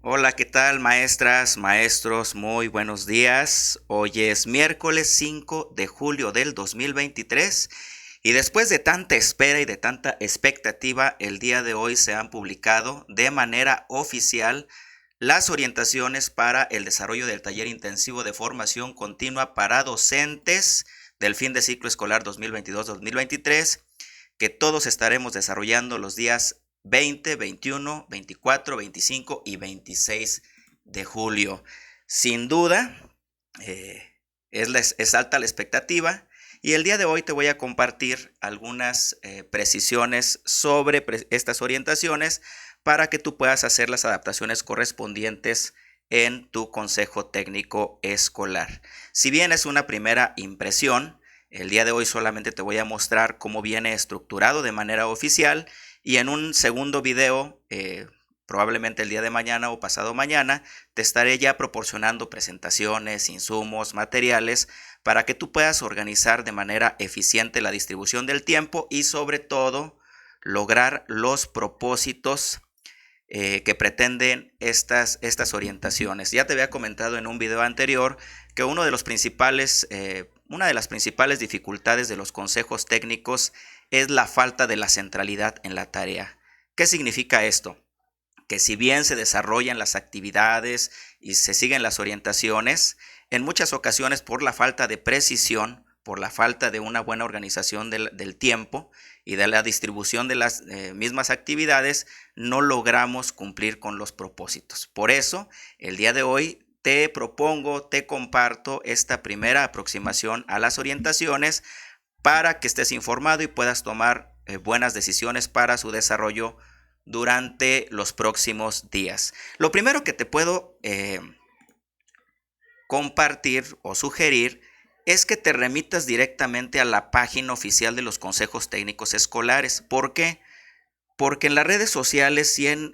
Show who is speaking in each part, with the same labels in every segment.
Speaker 1: Hola, ¿qué tal, maestras, maestros? Muy buenos días. Hoy es miércoles 5 de julio del 2023 y después de tanta espera y de tanta expectativa, el día de hoy se han publicado de manera oficial las orientaciones para el desarrollo del taller intensivo de formación continua para docentes del fin de ciclo escolar 2022-2023, que todos estaremos desarrollando los días 20, 21, 24, 25 y 26 de julio. Sin duda, eh, es alta la expectativa y el día de hoy te voy a compartir algunas precisiones sobre estas orientaciones para que tú puedas hacer las adaptaciones correspondientes en tu consejo técnico escolar. Si bien es una primera impresión, el día de hoy solamente te voy a mostrar cómo viene estructurado de manera oficial y en un segundo video, probablemente el día de mañana o pasado mañana, te estaré ya proporcionando presentaciones, insumos, materiales para que tú puedas organizar de manera eficiente la distribución del tiempo y sobre todo lograr los propósitos que pretenden estas orientaciones. Ya te había comentado en un video anterior que una de las principales dificultades de los consejos técnicos es la falta de la centralidad en la tarea. ¿Qué significa esto? Que si bien se desarrollan las actividades y se siguen las orientaciones, en muchas ocasiones por la falta de precisión, por la falta de una buena organización del tiempo y de la distribución de las mismas actividades, no logramos cumplir con los propósitos. Por eso, el día de hoy te propongo, te comparto esta primera aproximación a las orientaciones para que estés informado y puedas tomar buenas decisiones para su desarrollo durante los próximos días. Lo primero que te puedo compartir o sugerir es que te remitas directamente a la página oficial de los consejos técnicos escolares. ¿Por qué? Porque en las redes sociales y en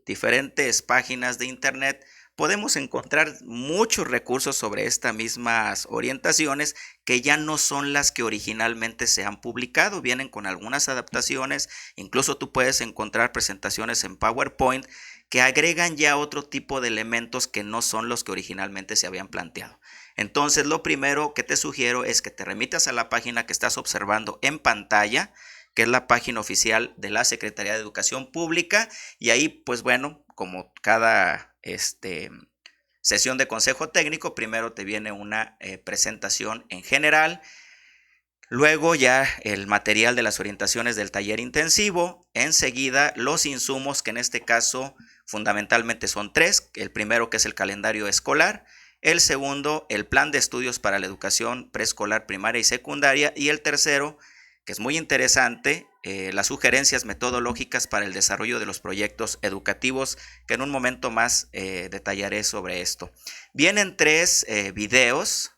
Speaker 1: diferentes páginas de internet podemos encontrar muchos recursos sobre estas mismas orientaciones que ya no son las que originalmente se han publicado, vienen con algunas adaptaciones, incluso tú puedes encontrar presentaciones en PowerPoint que agregan ya otro tipo de elementos que no son los que originalmente se habían planteado. Entonces, lo primero que te sugiero es que te remitas a la página que estás observando en pantalla, que es la página oficial de la Secretaría de Educación Pública, y ahí, pues bueno, como cada sesión de consejo técnico, primero te viene una presentación en general, luego ya el material de las orientaciones del taller intensivo, enseguida los insumos, que en este caso fundamentalmente son tres: el primero, que es el calendario escolar; el segundo, el plan de estudios para la educación preescolar, primaria y secundaria; y el tercero, que es muy interesante, las sugerencias metodológicas para el desarrollo de los proyectos educativos, que en un momento más detallaré sobre esto. Vienen tres videos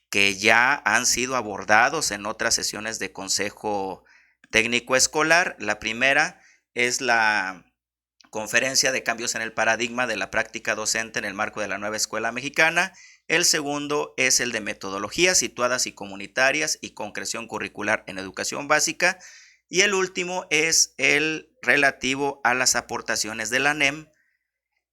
Speaker 1: que ya han sido abordados en otras sesiones de consejo técnico escolar. La primera es la conferencia de cambios en el paradigma de la práctica docente en el marco de la nueva escuela mexicana. El segundo es el de metodologías situadas y comunitarias y concreción curricular en educación básica. Y el último es el relativo a las aportaciones de la NEM,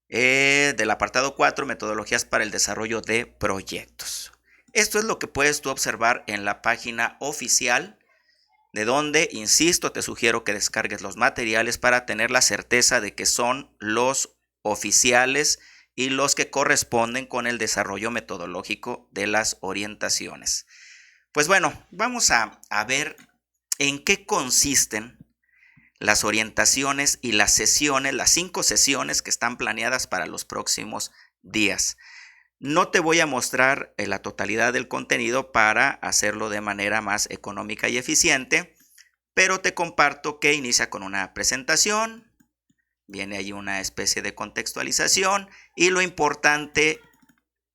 Speaker 1: del apartado 4, metodologías para el desarrollo de proyectos. Esto es lo que puedes tú observar en la página oficial, de donde, insisto, te sugiero que descargues los materiales para tener la certeza de que son los oficiales y los que corresponden con el desarrollo metodológico de las orientaciones. Pues bueno, vamos a ver en qué consisten las orientaciones y las sesiones, las 5 sesiones que están planeadas para los próximos días. No te voy a mostrar la totalidad del contenido para hacerlo de manera más económica y eficiente, pero te comparto que inicia con una presentación, viene ahí una especie de contextualización y lo importante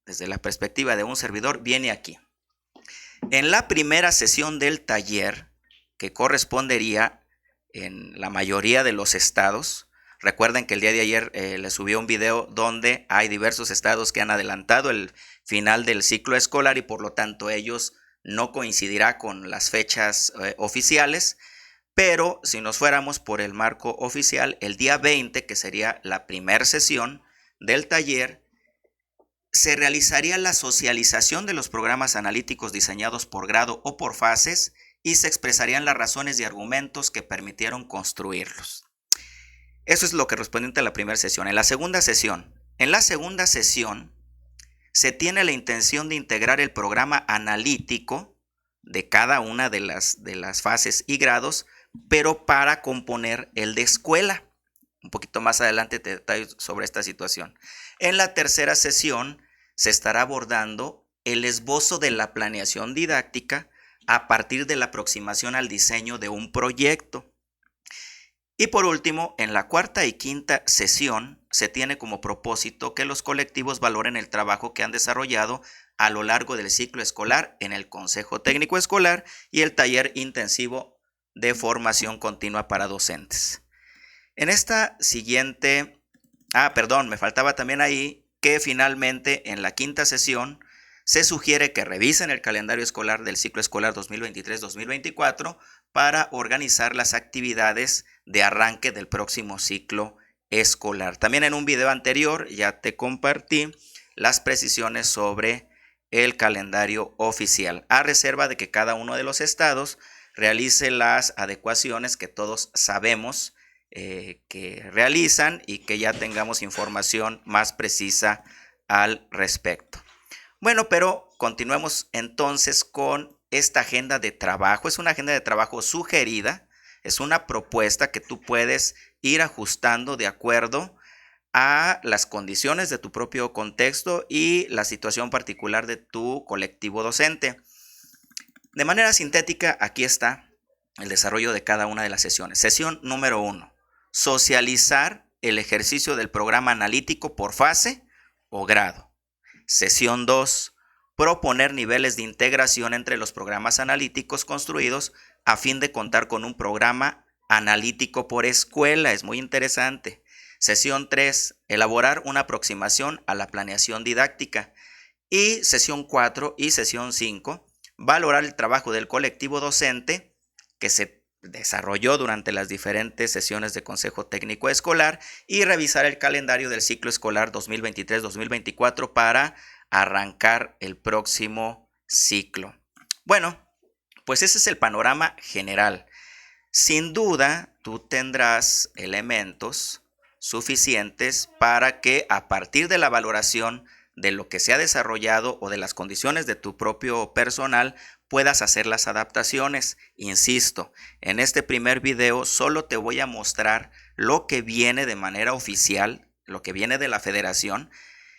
Speaker 1: desde la perspectiva de un servidor viene aquí. En la primera sesión del taller, que correspondería en la mayoría de los estados, recuerden que el día de ayer les subí un video donde hay diversos estados que han adelantado el final del ciclo escolar y por lo tanto ellos no coincidirá con las fechas oficiales, pero si nos fuéramos por el marco oficial, el día 20, que sería la primera sesión del taller, se realizaría la socialización de los programas analíticos diseñados por grado o por fases y se expresarían las razones y argumentos que permitieron construirlos. Eso es lo que respondiente a la primera sesión. En la segunda sesión, se tiene la intención de integrar el programa analítico de cada una de las fases y grados, pero para componer el de escuela. Un poquito más adelante te detallo sobre esta situación. En la tercera sesión se estará abordando el esbozo de la planeación didáctica a partir de la aproximación al diseño de un proyecto. Y por último, en la cuarta y quinta sesión se tiene como propósito que los colectivos valoren el trabajo que han desarrollado a lo largo del ciclo escolar en el Consejo Técnico Escolar y el taller intensivo de formación continua para docentes. En esta siguiente, me faltaba también ahí que finalmente en la quinta sesión se sugiere que revisen el calendario escolar del ciclo escolar 2023-2024 para organizar las actividades de arranque del próximo ciclo escolar. También en un video anterior ya te compartí las precisiones sobre el calendario oficial, a reserva de que cada uno de los estados realice las adecuaciones que todos sabemos que realizan y que ya tengamos información más precisa al respecto. Bueno, pero continuemos entonces con esta agenda de trabajo. Es una agenda de trabajo sugerida, es una propuesta que tú puedes ir ajustando de acuerdo a las condiciones de tu propio contexto y la situación particular de tu colectivo docente. De manera sintética, aquí está el desarrollo de cada una de las sesiones. Sesión número 1. Socializar el ejercicio del programa analítico por fase o grado. Sesión 2. Proponer niveles de integración entre los programas analíticos construidos a fin de contar con un programa analítico por escuela. Es muy interesante. Sesión 3. Elaborar una aproximación a la planeación didáctica. Y sesión 4 y sesión 5. Valorar el trabajo del colectivo docente que se desarrolló durante las diferentes sesiones de Consejo Técnico Escolar y revisar el calendario del ciclo escolar 2023-2024 para arrancar el próximo ciclo. Bueno, pues ese es el panorama general. Sin duda, tú tendrás elementos suficientes para que a partir de la valoración de lo que se ha desarrollado o de las condiciones de tu propio personal puedas hacer las adaptaciones. Insisto, en este primer video solo te voy a mostrar lo que viene de manera oficial, lo que viene de la federación,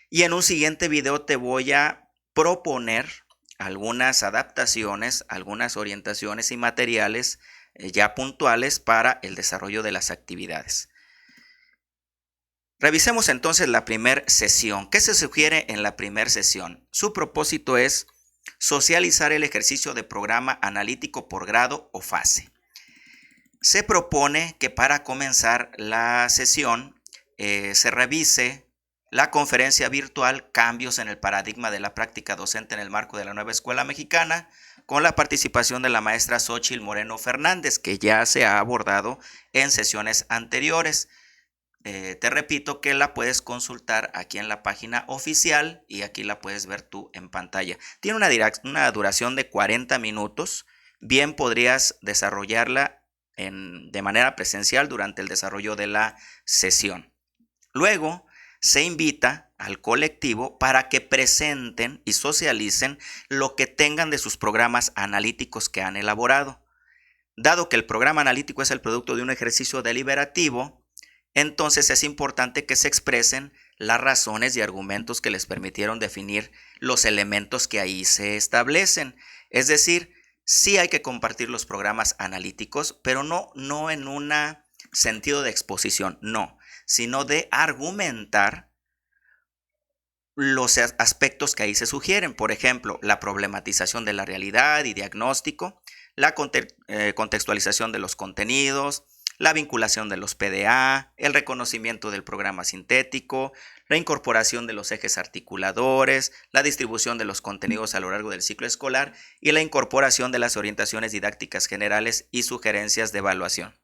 Speaker 1: y en un siguiente video te voy a proponer algunas adaptaciones, algunas orientaciones y materiales ya puntuales para el desarrollo de las actividades. Revisemos entonces la primera sesión. ¿Qué se sugiere en la primera sesión? Su propósito es socializar el ejercicio de programa analítico por grado o fase. Se propone que para comenzar la sesión se revise la conferencia virtual Cambios en el paradigma de la práctica docente en el marco de la nueva escuela mexicana, con la participación de la maestra Xóchitl Moreno Fernández, que ya se ha abordado en sesiones anteriores. Te repito que la puedes consultar aquí en la página oficial y aquí la puedes ver tú en pantalla. Tiene una duración de 40 minutos. Bien podrías desarrollarla de manera presencial durante el desarrollo de la sesión. Luego se invita al colectivo para que presenten y socialicen lo que tengan de sus programas analíticos que han elaborado. Dado que el programa analítico es el producto de un ejercicio deliberativo, entonces es importante que se expresen las razones y argumentos que les permitieron definir los elementos que ahí se establecen. Es decir, sí hay que compartir los programas analíticos, pero no en un sentido de exposición, no, sino de argumentar los aspectos que ahí se sugieren. Por ejemplo, la problematización de la realidad y diagnóstico, la contextualización de los contenidos, la vinculación de los PDA, el reconocimiento del programa sintético, la incorporación de los ejes articuladores, la distribución de los contenidos a lo largo del ciclo escolar y la incorporación de las orientaciones didácticas generales y sugerencias de evaluación.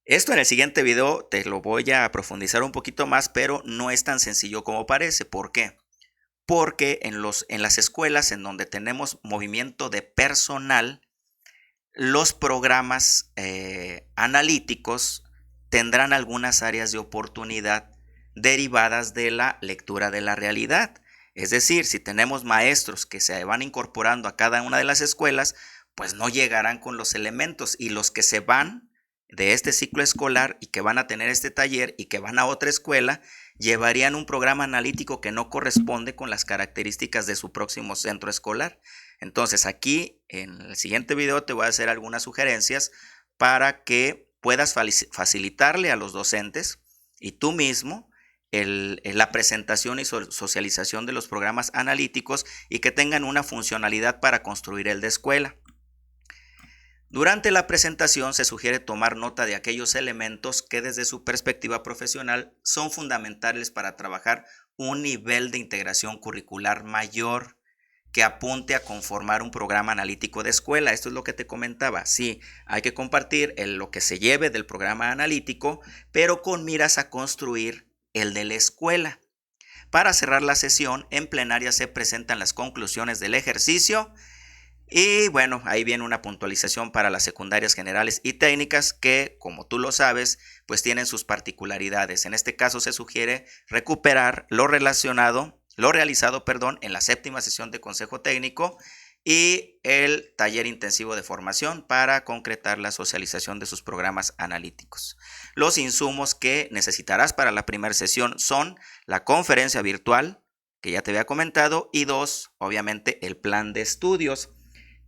Speaker 1: Esto en el siguiente video te lo voy a profundizar un poquito más, pero no es tan sencillo como parece. ¿Por qué? Porque en las escuelas en donde tenemos movimiento de personal, los programas analíticos tendrán algunas áreas de oportunidad derivadas de la lectura de la realidad. Es decir, si tenemos maestros que se van incorporando a cada una de las escuelas, pues no llegarán con los elementos, y los que se van de este ciclo escolar y que van a tener este taller y que van a otra escuela, llevarían un programa analítico que no corresponde con las características de su próximo centro escolar. Entonces aquí en el siguiente video te voy a hacer algunas sugerencias para que puedas facilitarle a los docentes y tú mismo la presentación y socialización de los programas analíticos, y que tengan una funcionalidad para construir el de escuela. Durante la presentación se sugiere tomar nota de aquellos elementos que desde su perspectiva profesional son fundamentales para trabajar un nivel de integración curricular mayor, que apunte a conformar un programa analítico de escuela. Esto es lo que te comentaba. Sí, hay que compartir lo que se lleve del programa analítico, pero con miras a construir el de la escuela. Para cerrar la sesión, en plenaria se presentan las conclusiones del ejercicio. Y bueno, ahí viene una puntualización para las secundarias generales y técnicas que, como tú lo sabes, pues tienen sus particularidades. En este caso se sugiere recuperar lo realizado, en la séptima sesión de consejo técnico y el taller intensivo de formación para concretar la socialización de sus programas analíticos. Los insumos que necesitarás para la primera sesión son la conferencia virtual, que ya te había comentado, y dos, obviamente, el plan de estudios,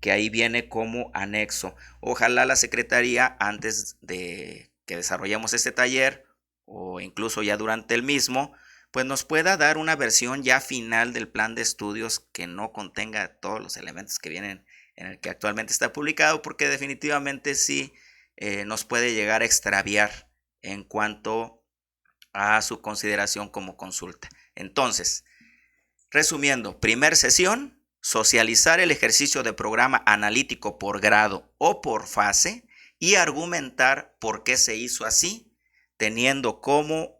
Speaker 1: que ahí viene como anexo. Ojalá la Secretaría, antes de que desarrollemos este taller o incluso ya durante el mismo, pues nos pueda dar una versión ya final del plan de estudios que no contenga todos los elementos que vienen en el que actualmente está publicado, porque definitivamente sí nos puede llegar a extraviar en cuanto a su consideración como consulta. Entonces, resumiendo, primer sesión: socializar el ejercicio de programa analítico por grado o por fase y argumentar por qué se hizo así, teniendo como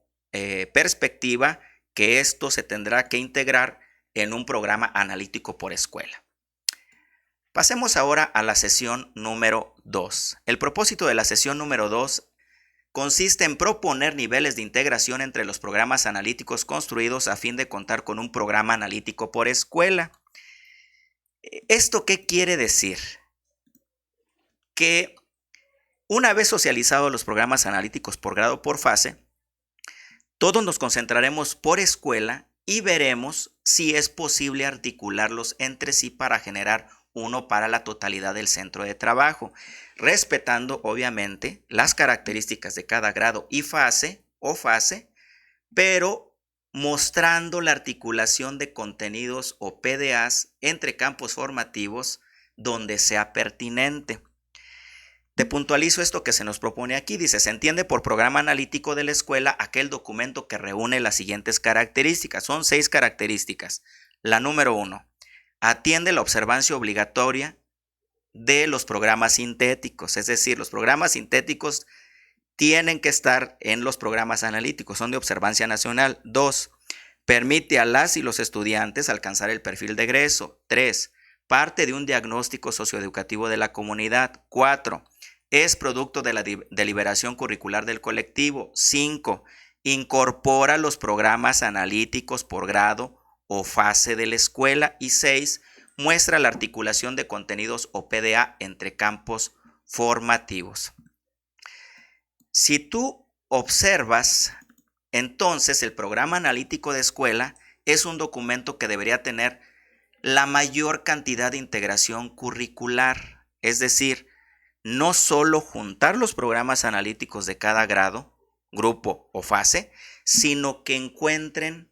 Speaker 1: perspectiva que esto se tendrá que integrar en un programa analítico por escuela. Pasemos ahora a la sesión número 2. El propósito de la sesión número 2 consiste en proponer niveles de integración entre los programas analíticos construidos a fin de contar con un programa analítico por escuela. ¿Esto qué quiere decir? Que una vez socializados los programas analíticos por grado o por fase, todos nos concentraremos por escuela y veremos si es posible articularlos entre sí para generar uno para la totalidad del centro de trabajo, respetando obviamente las características de cada grado y fase pero mostrando la articulación de contenidos o PDAs entre campos formativos donde sea pertinente. Te puntualizo esto que se nos propone aquí. Dice: se entiende por programa analítico de la escuela aquel documento que reúne las siguientes características. Son 6 características. La número 1, atiende la observancia obligatoria de los programas sintéticos. Es decir, los programas sintéticos tienen que estar en los programas analíticos, son de observancia nacional. 2, permite a las y los estudiantes alcanzar el perfil de egreso. 3, parte de un diagnóstico socioeducativo de la comunidad. 4, es producto de la deliberación curricular del colectivo. 5, incorpora los programas analíticos por grado o fase de la escuela. Y 6, muestra la articulación de contenidos o PDA entre campos formativos. Si tú observas, entonces el programa analítico de escuela es un documento que debería tener la mayor cantidad de integración curricular, es decir, no solo juntar los programas analíticos de cada grado, grupo o fase, sino que encuentren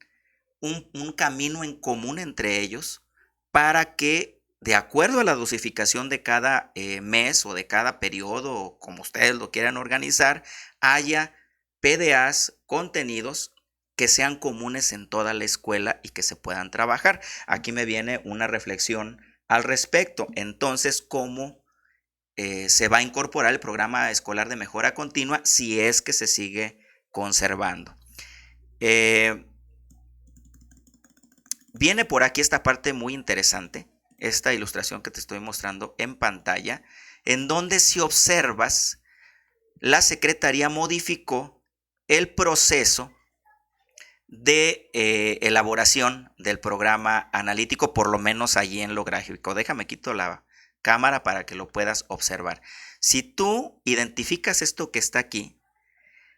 Speaker 1: un camino en común entre ellos para que, de acuerdo a la dosificación de cada mes o de cada periodo, o como ustedes lo quieran organizar, haya PDAs, contenidos que sean comunes en toda la escuela y que se puedan trabajar. Aquí me viene una reflexión al respecto. Entonces, ¿cómo se va a incorporar el programa escolar de mejora continua si es que se sigue conservando. Viene por aquí esta parte muy interesante, esta ilustración que te estoy mostrando en pantalla, en donde si observas, la Secretaría modificó el proceso de elaboración del programa analítico, por lo menos allí en lo gráfico. Déjame quito la cámara para que lo puedas observar. Si tú identificas esto que está aquí,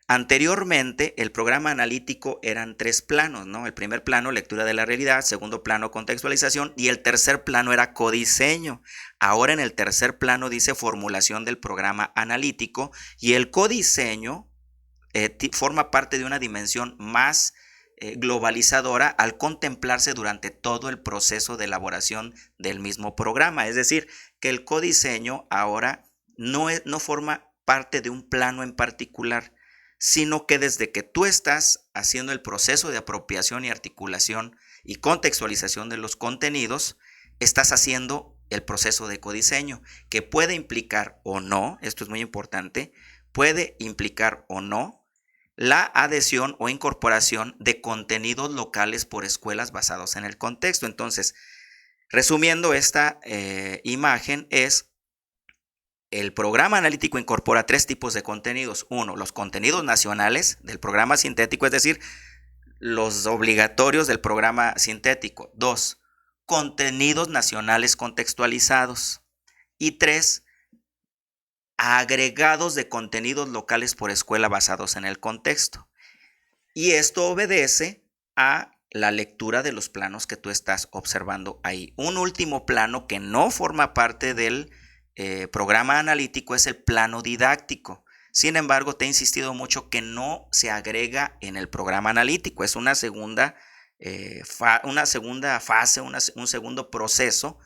Speaker 1: anteriormente el programa analítico eran 3 planos, ¿no? El primer plano, lectura de la realidad; segundo plano, contextualización; y el tercer plano era codiseño. Ahora en el tercer plano dice formulación del programa analítico, y el codiseño forma parte de una dimensión más globalizadora al contemplarse durante todo el proceso de elaboración del mismo programa. Es decir, que el codiseño ahora no forma parte de un plano en particular, sino que desde que tú estás haciendo el proceso de apropiación y articulación y contextualización de los contenidos, estás haciendo el proceso de codiseño, que puede implicar o no, esto es muy importante, puede implicar o no la adhesión o incorporación de contenidos locales por escuelas basados en el contexto. Entonces, resumiendo esta imagen, el programa analítico incorpora 3 tipos de contenidos. 1, los contenidos nacionales del programa sintético, es decir, los obligatorios del programa sintético. 2, contenidos nacionales contextualizados. Y 3, agregados de contenidos locales por escuela basados en el contexto. Y esto obedece a la lectura de los planos que tú estás observando ahí. Un último plano que no forma parte del programa analítico es el plano didáctico. Sin embargo, te he insistido mucho que no se agrega en el programa analítico. Es una segunda fase, un segundo proceso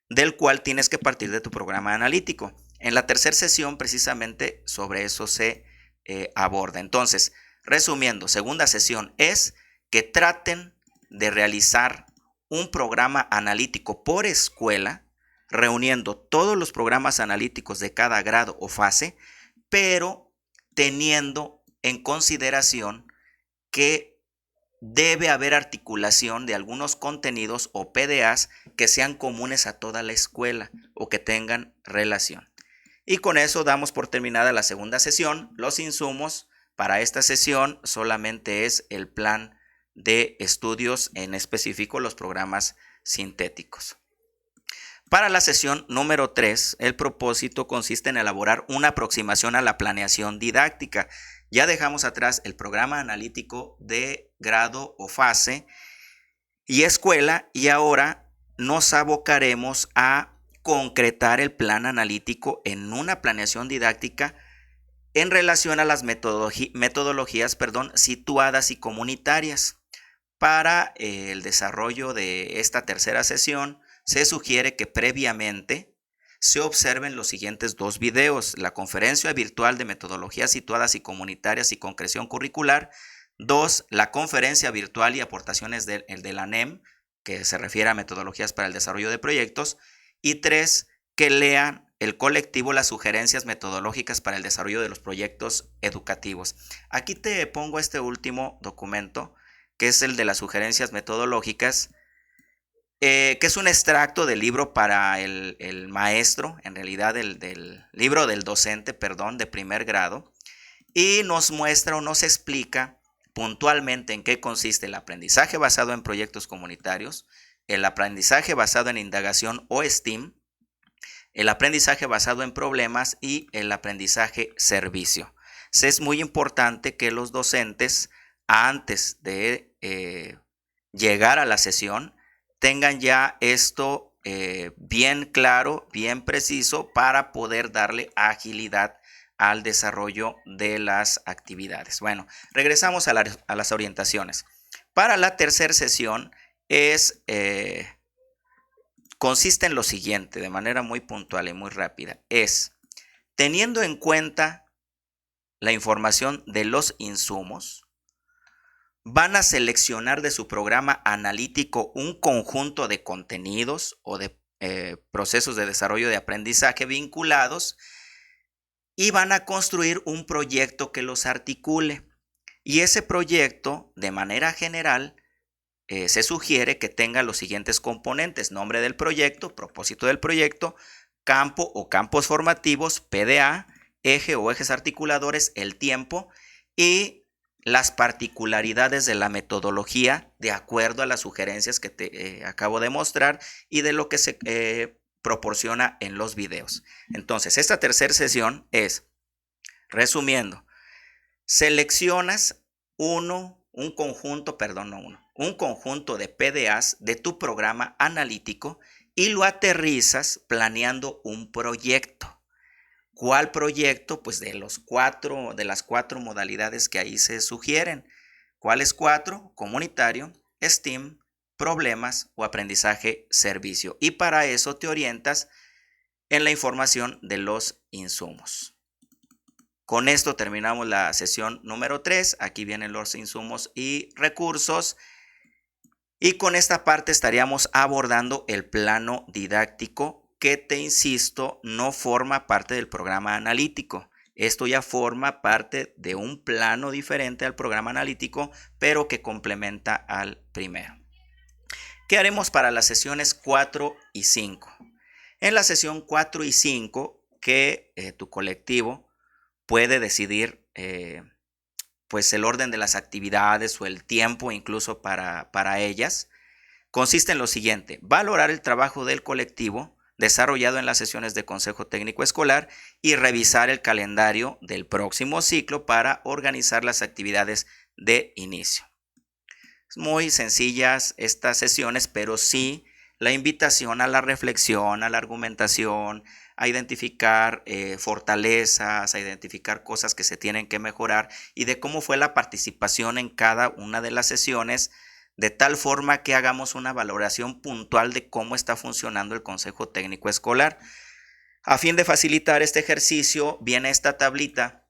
Speaker 1: del cual tienes que partir de tu programa analítico. En la tercera sesión, precisamente, sobre eso se aborda. Entonces, resumiendo, segunda sesión es que traten de realizar un programa analítico por escuela, reuniendo todos los programas analíticos de cada grado o fase, pero teniendo en consideración que debe haber articulación de algunos contenidos o PDAs que sean comunes a toda la escuela o que tengan relación. Y con eso damos por terminada la segunda sesión. Los insumos para esta sesión solamente es el plan de estudios, en específico los programas sintéticos. Para la sesión número 3, el propósito consiste en elaborar una aproximación a la planeación didáctica. Ya dejamos atrás el programa analítico de grado o fase y escuela, y ahora nos abocaremos a concretar el plan analítico en una planeación didáctica en relación a las metodologías situadas y comunitarias. Para el desarrollo de esta tercera sesión, se sugiere que previamente se observen los siguientes 2 videos: la conferencia virtual de metodologías situadas y comunitarias y concreción curricular; 2, la conferencia virtual y aportaciones de la NEM, que se refiere a metodologías para el desarrollo de proyectos; y 3, que lean el colectivo las sugerencias metodológicas para el desarrollo de los proyectos educativos. Aquí te pongo este último documento, que es el de las sugerencias metodológicas, que es un extracto del libro para el maestro, en realidad del libro del docente, de primer grado, y nos muestra o nos explica puntualmente en qué consiste el aprendizaje basado en proyectos comunitarios, el aprendizaje basado en indagación o STEAM, el aprendizaje basado en problemas y el aprendizaje servicio. Es muy importante que los docentes, antes de llegar a la sesión, tengan ya esto bien claro, bien preciso, para poder darle agilidad al desarrollo de las actividades. Bueno, regresamos a las orientaciones. Para la tercera sesión consiste en lo siguiente, de manera muy puntual y muy rápida: teniendo en cuenta la información de los insumos, van a seleccionar de su programa analítico un conjunto de contenidos o de procesos de desarrollo de aprendizaje vinculados y van a construir un proyecto que los articule. Y ese proyecto, de manera general, se sugiere que tenga los siguientes componentes: nombre del proyecto, propósito del proyecto, campo o campos formativos, PDA, eje o ejes articuladores, el tiempo y las particularidades de la metodología de acuerdo a las sugerencias que te acabo de mostrar y de lo que se proporciona en los videos. Entonces, esta tercera sesión es, resumiendo, seleccionas un conjunto de PDAs de tu programa analítico y lo aterrizas planeando un proyecto. ¿Cuál proyecto? Pues de las cuatro modalidades que ahí se sugieren. ¿Cuáles cuatro? Comunitario, STEAM, problemas o aprendizaje servicio. Y para eso te orientas en la información de los insumos. Con esto terminamos la sesión número 3. Aquí vienen los insumos y recursos. Y con esta parte estaríamos abordando el plano didáctico que, te insisto, no forma parte del programa analítico. Esto ya forma parte de un plano diferente al programa analítico, pero que complementa al primero. ¿Qué haremos para las sesiones 4 y 5? En la sesión 4 y 5, que tu colectivo puede decidir pues el orden de las actividades o el tiempo incluso para ellas, consiste en lo siguiente: valorar el trabajo del colectivo desarrollado en las sesiones de Consejo Técnico Escolar y revisar el calendario del próximo ciclo para organizar las actividades de inicio. Muy sencillas estas sesiones, pero sí la invitación a la reflexión, a la argumentación, a identificar fortalezas, a identificar cosas que se tienen que mejorar y de cómo fue la participación en cada una de las sesiones, de tal forma que hagamos una valoración puntual de cómo está funcionando el Consejo Técnico Escolar. A fin de facilitar este ejercicio, viene esta tablita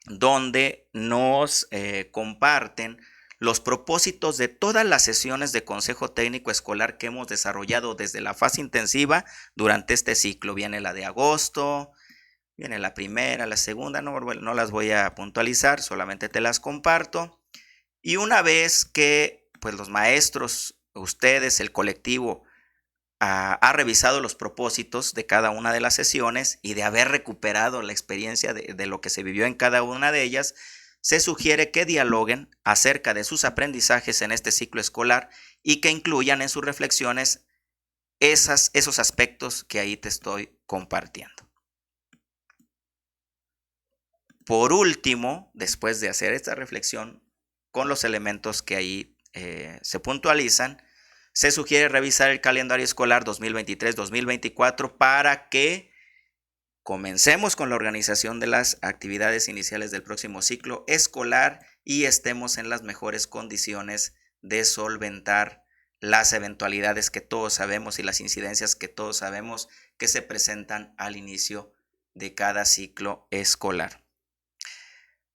Speaker 1: donde nos comparten los propósitos de todas las sesiones de Consejo Técnico Escolar que hemos desarrollado desde la fase intensiva durante este ciclo. Viene la de agosto, viene la primera, la segunda, no las voy a puntualizar, solamente te las comparto. Y una vez que pues los maestros, ustedes, el colectivo, ha revisado los propósitos de cada una de las sesiones y de haber recuperado la experiencia de lo que se vivió en cada una de ellas, se sugiere que dialoguen acerca de sus aprendizajes en este ciclo escolar y que incluyan en sus reflexiones esos aspectos que ahí te estoy compartiendo. Por último, después de hacer esta reflexión con los elementos que ahí se puntualizan, se sugiere revisar el calendario escolar 2023-2024 para que comencemos con la organización de las actividades iniciales del próximo ciclo escolar y estemos en las mejores condiciones de solventar las eventualidades que todos sabemos y las incidencias que todos sabemos que se presentan al inicio de cada ciclo escolar.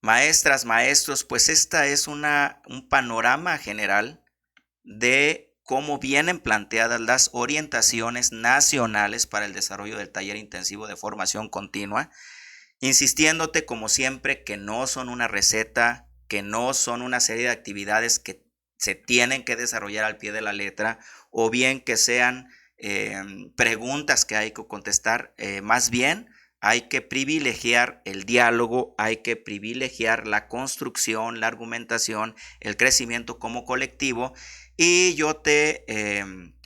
Speaker 1: Maestras, maestros, pues esta es un panorama general de cómo vienen planteadas las orientaciones nacionales para el desarrollo del taller intensivo de formación continua, insistiéndote como siempre que no son una receta, que no son una serie de actividades que se tienen que desarrollar al pie de la letra, o bien que sean preguntas que hay que contestar, más bien hay que privilegiar el diálogo, hay que privilegiar la construcción, la argumentación, el crecimiento como colectivo. Y yo te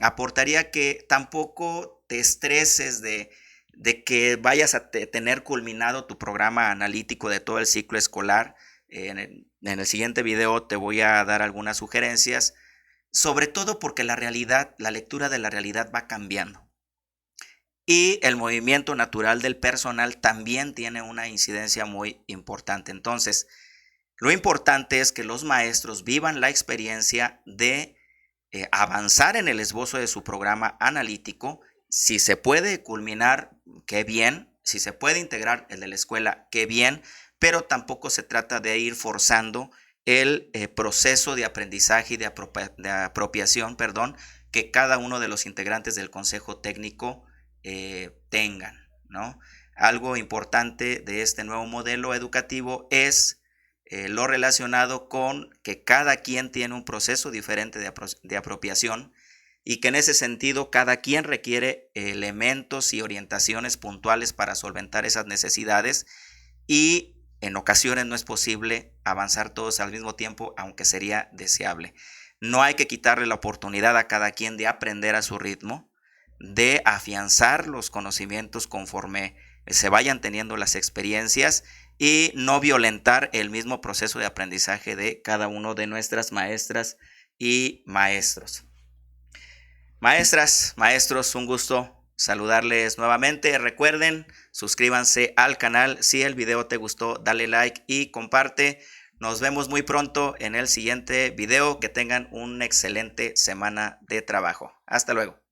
Speaker 1: aportaría que tampoco te estreses de que vayas a tener culminado tu programa analítico de todo el ciclo escolar. En el siguiente video te voy a dar algunas sugerencias, sobre todo porque la lectura de la realidad va cambiando. Y el movimiento natural del personal también tiene una incidencia muy importante. Entonces, lo importante es que los maestros vivan la experiencia de avanzar en el esbozo de su programa analítico. Si se puede culminar, qué bien. Si se puede integrar el de la escuela, qué bien. Pero tampoco se trata de ir forzando el proceso de aprendizaje y de apropiación, que cada uno de los integrantes del consejo técnico tengan, ¿no? Algo importante de este nuevo modelo educativo es lo relacionado con que cada quien tiene un proceso diferente de apropiación y que en ese sentido cada quien requiere elementos y orientaciones puntuales para solventar esas necesidades y en ocasiones no es posible avanzar todos al mismo tiempo, aunque sería deseable. No hay que quitarle la oportunidad a cada quien de aprender a su ritmo, de afianzar los conocimientos conforme se vayan teniendo las experiencias y no violentar el mismo proceso de aprendizaje de cada uno de nuestras maestras y maestros. Maestras, maestros, un gusto saludarles nuevamente. Recuerden, suscríbanse al canal. Si el video te gustó, dale like y comparte. Nos vemos muy pronto en el siguiente video. Que tengan una excelente semana de trabajo. Hasta luego.